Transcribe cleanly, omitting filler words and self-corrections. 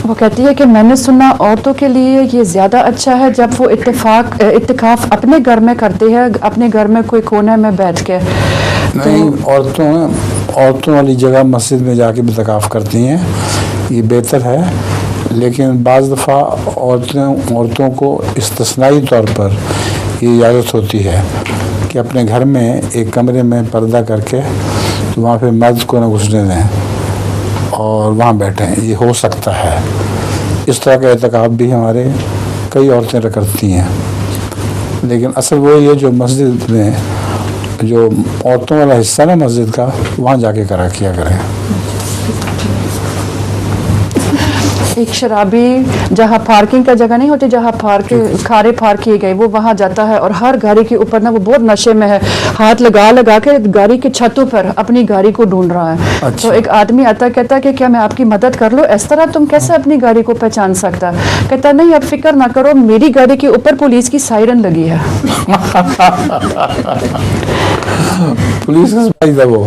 وہ کہتی ہے کہ میں نے سنا عورتوں کے لیے یہ زیادہ اچھا ہے جب وہ اعتکاف اپنے گھر میں کرتے ہیں، اپنے گھر میں کوئی کونے میں بیٹھ کے. نہیں، عورتوں والی جگہ مسجد میں جا کے بھی اعتکاف کرتی ہیں، یہ بہتر ہے. لیکن بعض دفعہ عورتوں کو استثنائی طور پر یہ اجازت ہوتی ہے کہ اپنے گھر میں ایک کمرے میں پردہ کر کے تو وہاں پہ مرد کو نہ گھسنے دیں اور وہاں بیٹھیں. یہ ہو سکتا ہے. اس طرح کا اعتکاف بھی ہمارے کئی عورتیں کرتی ہیں. لیکن اصل وہی ہے جو مسجد میں جو عورتوں والا حصہ نا مسجد کا، وہاں جا کے کیا کریں. ایک شرابی جہاں پارکنگ کا جگہ نہیں ہوتی، جہاں کھارے پارک کیے گئے، وہ وہاں جاتا ہے اور ہر گاڑی کے اوپر نا وہ بہت نشے میں ہے، ہاتھ لگا کے گاڑی کی چھتوں پر اپنی گاڑی کو ڈھونڈ رہا ہے. تو ایک آدمی آتا کہتا ہے کہ کیا میں آپ کی مدد کر لوں؟ اس طرح تم کیسے اپنی گاڑی کو پہچان سکتا؟ کہتا نہیں، اب فکر نہ کرو، میری گاڑی کے اوپر پولیس کی سائرن لگی ہے. پولیس کا وہ